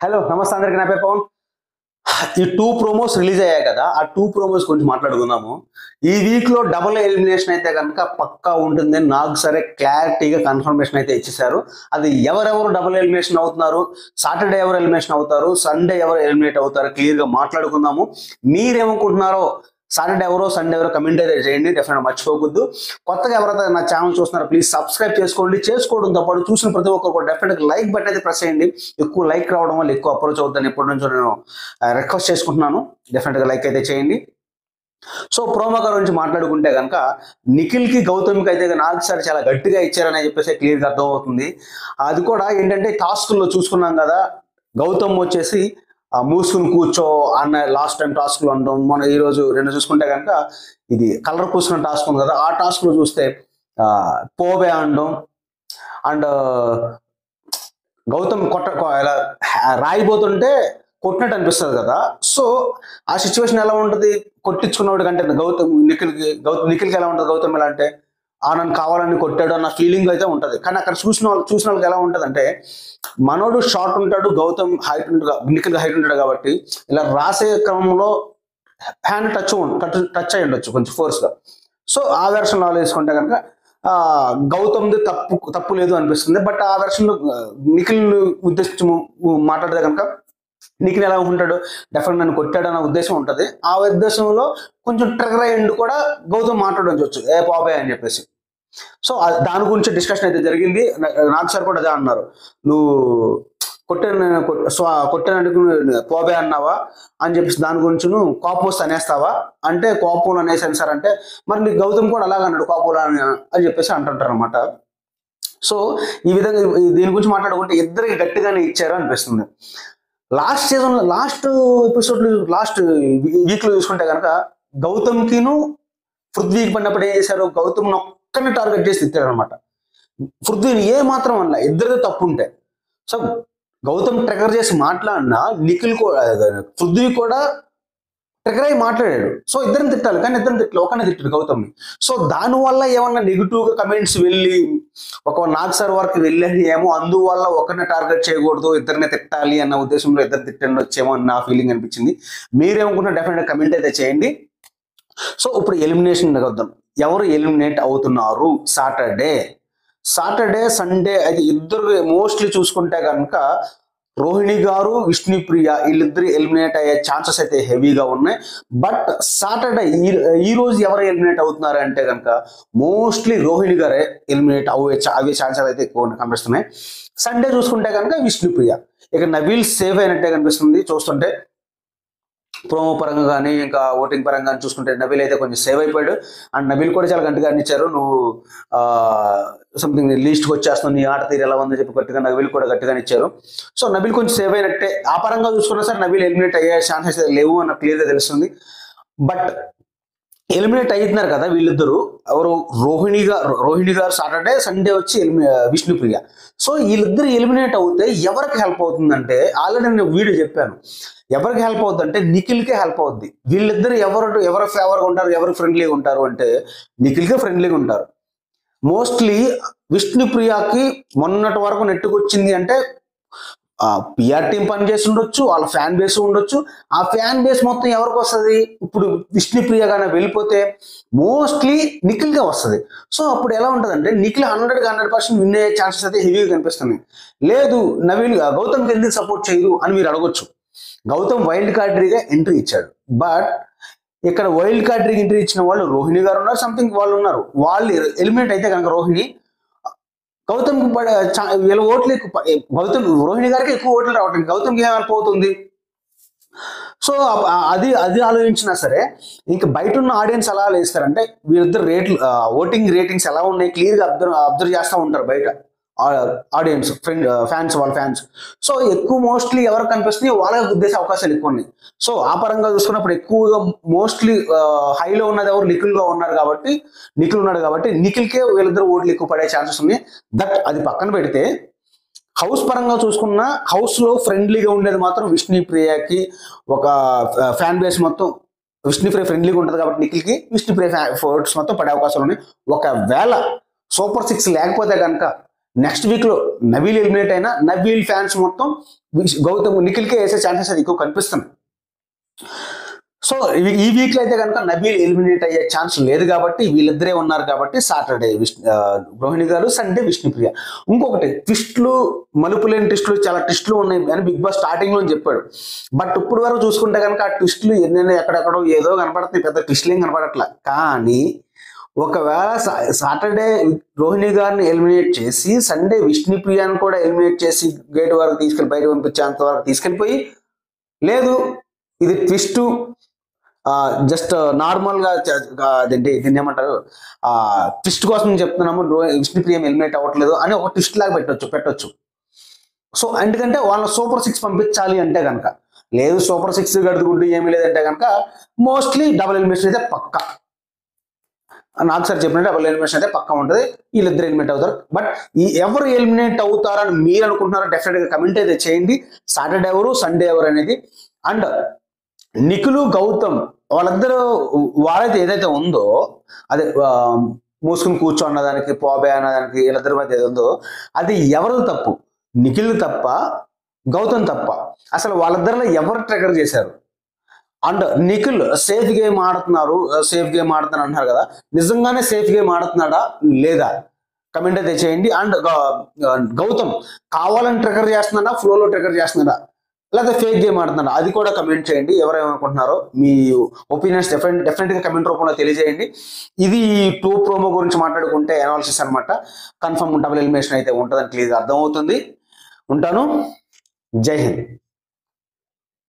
Hello నమస్తే అందరికి నా పేరు పవన్. ఈ 2 ప్రోమోస్ రిలీజ్ అయ్యాయి కదా, ఆ 2 ప్రోమోస్ గురించి మాట్లాడుకుందాము. ఈ వీక్ లో డబుల్ ఎలిమినేషన్ అయితే కనుక పక్కా ఉంటుంది, నాకు సరే క్లారిటీగా కన్ఫర్మేషన్ అయితే ఇచ్చేసారు. అది ఎవరెవరు డబుల్ ఎలిమినేషన్ అవుతున్నారు, సాటర్డే ఎవరు ఎలిమినేషన్ అవుతారు, సండే ఎవరు ఎలిమినేట్ అవుతారు, క్లియర్ గా మాట్లాడుకుందాము. మీరేమనుకుంటున్నారో సాటర్డే ఎవరో సండే ఎవరో కమెంట్ అయితే చేయండి, డెఫినెట్ మర్చిపోకూడదు. కొత్తగా ఎవరైతే నా ఛానల్ చూస్తున్నారో ప్లీజ్ సబ్స్క్రైబ్ చేసుకోండి. చేసుకోవడంతో పాటు చూసిన ప్రతి ఒక్కరు కూడా డెఫినెట్ లైక్ బటన్ అయితే ప్రెస్ చేయండి. ఎక్కువ లైక్ రావడం వల్ల ఎక్కువ అప్రోచ్ అవుతుందని ఎప్పటి నుంచో నేను రిక్వెస్ట్ చేసుకుంటున్నాను. డెఫినెట్ గా లైక్ అయితే చేయండి. సో ప్రోమో గురించి మాట్లాడుకుంటే కనుక నిఖిల్కి గౌతమ్కి అయితే నాకు సార్ చాలా గట్టిగా ఇచ్చారని చెప్పేసి క్లియర్గా అర్థమవుతుంది. అది కూడా ఏంటంటే టాస్క్లో చూసుకున్నాం కదా, గౌతమ్ వచ్చేసి మూసుకుని కూర్చో అన్న లాస్ట్ టైం టాస్క్లో అంటాం. మన ఈ రోజు రెండు చూసుకుంటే కనుక ఇది కలర్ పూసుకున్న టాస్క్ ఉంది కదా, ఆ టాస్క్లో చూస్తే పోవే అనడం అండ్ గౌతమ్ ఇలా రాయిపోతుంటే కొట్టినట్టు అనిపిస్తుంది కదా. సో ఆ సిచ్యువేషన్ ఎలా ఉంటుంది, కొట్టించుకున్నవాడు కంటే నిఖిల్కి ఎలా ఉంటుంది, గౌతమ్ ఎలా అంటే నన్ను కావాలని కొట్టాడు అన్న ఫీలింగ్ అయితే ఉంటుంది. కానీ అక్కడ చూసిన వాళ్ళకి ఎలా ఉంటుంది అంటే, మనోడు షార్ట్ ఉంటాడు, గౌతమ్ హైట్ ఉంటాడు, నిఖిల్ హైట్ ఉంటాడు కాబట్టి ఇలా రాసే క్రమంలో హ్యాండ్ టచ్ అయి ఉండొచ్చు కొంచెం ఫోర్స్గా. సో ఆ వెర్షన్ ఆలోచించుకుంటే కనుక గౌతమ్ది తప్పు లేదు అనిపిస్తుంది. బట్ ఆ వెర్షన్ నిఖిల్ ఉద్దేశించి మాట్లాడితే కనుక నిఖిల్ ఎలా ఉంటాడు, డెఫినెట్ నన్ను కొట్టాడు అన్న ఉద్దేశం ఉంటుంది. ఆ ఉద్దేశంలో కొంచెం ట్రిగర్ అయ్యిండు కూడా గౌతమ్ మాట్లాడవచ్చు ఏ బాబాయ్ అని చెప్పేసి. సో దాని గురించి డిస్కషన్ అయితే జరిగింది. నాకు సార్ కూడా అదే అన్నారు, నువ్వు కొట్టాను పోబే అన్నావా అని చెప్పేసి దాని గురించి నువ్వు కోపం వస్తే అనేస్తావా అంటే, కోపంలో అనేసాను సార్ అంటే, మరి నీ గౌతమ్ కూడా అలాగ అన్నాడు కోపంలో అని చెప్పేసి అంటుంటారు అనమాట. సో ఈ విధంగా దీని గురించి మాట్లాడుకుంటే ఇద్దరికి గట్టిగానే ఇచ్చారు అనిపిస్తుంది. Last season last episode last week లో చూసుకుంటే కనుక గౌతమ్కిను పృథ్వీకి పడినప్పుడు ఏం చేశారు, గౌతమ్ ఒక్కరిని టార్గెట్ చేసి తిట్టారు అనమాట. పృథ్వీని ఏ మాత్రం అన్న ఇద్దరిది తప్పు ఉంటే. సో గౌతమ్ ట్రిగర్ చేసి మాట్లాడినా పృథ్వీ కూడా ట్రిగర్ అయి మాట్లాడాడు. సో ఇద్దరిని తిట్టాలి, కానీ ఇద్దరిని తిట్టాలి, ఒకరిని తిట్టాడు గౌతమ్ని. సో దానివల్ల ఏమన్నా నెగిటివ్ గా కమెంట్స్ వెళ్ళి ఒక నాగ్ సార్ వరకు వెళ్ళేది ఏమో, అందువల్ల ఒకరిని టార్గెట్ చేయకూడదు, ఇద్దరిని తిట్టాలి అన్న ఉద్దేశంలో ఇద్దరు తిట్టండి వచ్చేమో అని నా ఫీలింగ్ అనిపించింది. మీరేమనుకున్నా డెఫినెట్ కమెంట్ అయితే చేయండి. సో ఇప్పుడు ఎలిమినేషన్ వద్దాం. ఎవరు ఎలిమినేట్ అవుతున్నారు సాటర్డే సండే అయితే ఇద్దరు మోస్ట్లీ చూసుకుంటే కనుక రోహిణి గారు, విష్ణుప్రియ వీళ్ళిద్దరు ఎలిమినేట్ అయ్యే ఛాన్సెస్ అయితే హెవీగా ఉన్నాయి. బట్ సాటర్డే ఈ రోజు ఎవరు ఎలిమినేట్ అవుతున్నారు అంటే కనుక మోస్ట్లీ రోహిణి గారే ఎలిమినేట్ అవే ఛాన్సెస్ అయితే ఎక్కువ కనిపిస్తున్నాయి. సండే చూసుకుంటే కనుక విష్ణుప్రియ, ఇక నబీల్ సేవ్ అయినట్టే కనిపిస్తుంది చూస్తుంటే. ప్రోమో పరంగా కానీ ఇంకా ఓటింగ్ పరంగా కానీ చూసుకుంటే నబీల్ అయితే కొంచెం సేవ్ అయిపోయాడు. అండ్ నబీల్ కూడా చాలా గట్టిగా ఇచ్చారు, నువ్వు సంథింగ్ లీస్ట్కి వచ్చేస్తావు, నీ ఆట తీరు ఎలా ఉందని చెప్పి గట్టిగా నబీల్ కూడా గట్టిగా ఇచ్చారు. సో నబీల్ కొంచెం సేవ్ అయినట్టే. ఆ పరంగా చూసుకున్నా సరే నబీల్ ఎలిమినేట్ అయ్యే ఛాన్సెస్ లేవు అన్న క్లియర్గా తెలుస్తుంది. బట్ ఎలిమినేట్ అవుతున్నారు కదా వీళ్ళిద్దరు, ఎవరు రోహిణి గారు సాటర్డే, సండే వచ్చి విష్ణుప్రియ. సో వీళ్ళిద్దరు ఎలిమినేట్ అవుతే ఎవరికి హెల్ప్ అవుతుందంటే, ఆల్రెడీ నేను వీడియో చెప్పాను, ఎవరికి హెల్ప్ అవుద్ది అంటే నిఖిల్కే హెల్ప్ అవుద్ది. వీళ్ళిద్దరు ఎవరు ఫేవర్గా ఉంటారు, ఎవరు ఫ్రెండ్లీగా ఉంటారు అంటే నిఖిల్కే ఫ్రెండ్లీగా ఉంటారు. మోస్ట్లీ విష్ణుప్రియకి మొన్నటి వరకు నెట్టుకొచ్చింది అంటే పిఆర్ టీం పని చేసి ఉండొచ్చు, వాళ్ళ ఫ్యాన్ బేస్ ఉండొచ్చు. ఆ ఫ్యాన్ బేస్ మొత్తం ఎవరికి వస్తుంది, ఇప్పుడు విష్ణుప్రియగానే వెళ్ళిపోతే మోస్ట్లీ నిఖిల్గా వస్తుంది. సో అప్పుడు ఎలా ఉంటుందంటే నిఖిల్ 100% విన్ అయ్యే ఛాన్సెస్ అయితే హెవీగా కనిపిస్తున్నాయి. లేదు గౌతమ్కి ఎందుకు సపోర్ట్ చేయరు అని మీరు అడగొచ్చు. గౌతమ్ వైల్డ్ కార్డరీగా ఎంట్రీ ఇచ్చాడు, బట్ ఇక్కడ వైల్డ్ కార్డరీకి ఎంట్రీ ఇచ్చిన వాళ్ళు రోహిణి గారు ఉన్నారు, సంథింగ్ వాళ్ళు ఉన్నారు. వాళ్ళు ఎలిమినేట్ అయితే కనుక గౌతమ్కి వీళ్ళ ఓట్లు ఎక్కువ, రోహిణి గారికి ఎక్కువ ఓట్లు రావట్లేదు, గౌతమ్కి ఏం హెల్ప్ అవుతుంది. సో అది ఆలోచించినా సరే ఇంకా బయట ఉన్న ఆడియన్స్ ఎలా ఆలోచిస్తారంటే వీళ్ళిద్దరు ఓటింగ్ రేటింగ్స్ ఎలా ఉన్నాయి క్లియర్గా అబ్జర్వ్ చేస్తూ ఉంటారు బయట ఆడియన్స్, వాళ్ళ ఫ్యాన్స్. సో ఎక్కువ మోస్ట్లీ ఎవరు కనిపిస్తుంది వాళ్ళకి గుద్దేసే అవకాశాలు ఎక్కువ ఉన్నాయి. సో ఆ పరంగా చూసుకున్నప్పుడు ఎక్కువగా మోస్ట్లీ హైలో ఉన్నది ఎవరు నిఖిల్ ఉన్నాడు కాబట్టి నిఖిల్కే వీళ్ళిద్దరు ఓట్లు ఎక్కువ పడే ఛాన్సెస్ ఉన్నాయి. అది పక్కన పెడితే హౌస్ పరంగా చూసుకున్న హౌస్ లో ఫ్రెండ్లీగా ఉండేది మాత్రం విష్ణుప్రియకి, ఒక ఫ్యాన్ బేస్ మొత్తం విష్ణుప్రియ ఫ్రెండ్లీగా ఉంటుంది కాబట్టి నిఖిల్కి విష్ణుప్రియ ఓట్స్ మొత్తం పడే అవకాశాలు ఉన్నాయి. ఒకవేళ సూపర్ 6 లేకపోతే కనుక నెక్స్ట్ వీక్ లో నవీల్ ఎలిమినేట్ అయినా నవీల్ ఫ్యాన్స్ మొత్తం గౌతమ్ నిఖిల్కే వేసే ఛాన్సెస్ అది ఎక్కువ కనిపిస్తున్నాయి. సో ఈ వీక్ లో అయితే కనుక నబీల్ ఎలిమినేట్ అయ్యే ఛాన్స్ లేదు కాబట్టి వీళ్ళిద్దరే ఉన్నారు కాబట్టి సాటర్డే రోహిణి గారు, సండే విష్ణుప్రియ. ఇంకొకటి ట్విస్టులు, మలుపులేని ట్విస్టులు, చాలా ట్విస్టులు ఉన్నాయి అని బిగ్ బాస్ స్టార్టింగ్ లో చెప్పాడు. బట్ ఇప్పుడు వరకు చూసుకుంటే కనుక ఆ ట్విస్టులు ఎన్నెన్నో ఎక్కడెక్కడో ఏదో కనపడుతుంది, పెద్ద ట్విస్టులు ఏం కనపడట్లా. కానీ ఒకవేళ సాటర్డే రోహిణి గారిని ఎలిమినేట్ చేసి సండే విష్ణుప్రియాని కూడా ఎలిమినేట్ చేసి గేట్ వరకు తీసుకెళ్ళి బయట పంపించేంత వరకు తీసుకెళ్ళిపోయి, లేదు ఇది ట్విస్ట్ జస్ట్ నార్మల్ గా అదేంటి దీన్ని ఏమంటారు ట్విస్ట్ కోసం చెప్తున్నాము విష్ణుప్రియ ఎలిమినేట్ అవ్వట్లేదు అని ఒక ట్విస్ట్ లాగా పెట్టొచ్చు. సో ఎందుకంటే వాళ్ళ సూపర్ 6 పంపించాలి అంటే కనుక, లేదు సూపర్ 6 గడుగుడ్డు ఏమీ లేదంటే కనుక మోస్ట్లీ డబుల్ ఎలిమినేషన్ అయితే పక్కా. నాకు సార్ చెప్పినట్టు డబుల్ ఎలిమినేషన్ అయితే పక్కా ఉంటుంది, వీళ్ళిద్దరు ఎలిమినేట్ అవుతారు. బట్ ఎవరు ఎలిమినేట్ అవుతారని మీరు అనుకుంటున్నారో డెఫినెట్ గా కమెంట్ అయితే చేయండి. సాటర్డే ఎవరు, సండే ఎవరు అనేది. అండ్ నిఖిల్, గౌతమ్ వాళ్ళైతే ఏదైతే ఉందో అదే మూసుకుని కూర్చో అన్నదానికి, పోబే అన్నదానికి వీళ్ళిద్దరి మధ్య ఏది ఉందో అది ఎవరు తప్పు? నిఖిల్ తప్ప, గౌతమ్ తప్ప? అసలు వాళ్ళిద్దరిలో ఎవరు ట్రిగర్ చేశారు? అండ్ నిఖిల్ సేఫ్ గేమ్ ఆడుతున్నారు అంటున్నారు కదా, నిజంగానే సేఫ్ గేమ్ ఆడుతున్నాడా లేదా కమెంట్ అయితే చేయండి. అండ్ గౌతమ్ కావాలని ట్రిగర్ చేస్తున్నాడా, ఫ్లోలో ట్రిగర్ చేస్తున్నాడా, లేకపోతే ఫేక్ గేమ్ ఆడుతున్నాడా, అది కూడా కమెంట్ చేయండి. ఎవరేమనుకుంటున్నారో మీ ఒపీనియన్స్ డెఫినెట్ గా కమెంట్ రూపంలో తెలియజేయండి. ఇది 2 ప్రోమో గురించి మాట్లాడుకుంటే అనాలిసిస్ అనమాట. కన్ఫర్మ్ డబుల్ ఎలిమినేషన్ అయితే ఉంటుందని క్లియర్గా అర్థమవుతుంది. ఉంటాను. జై హింద్.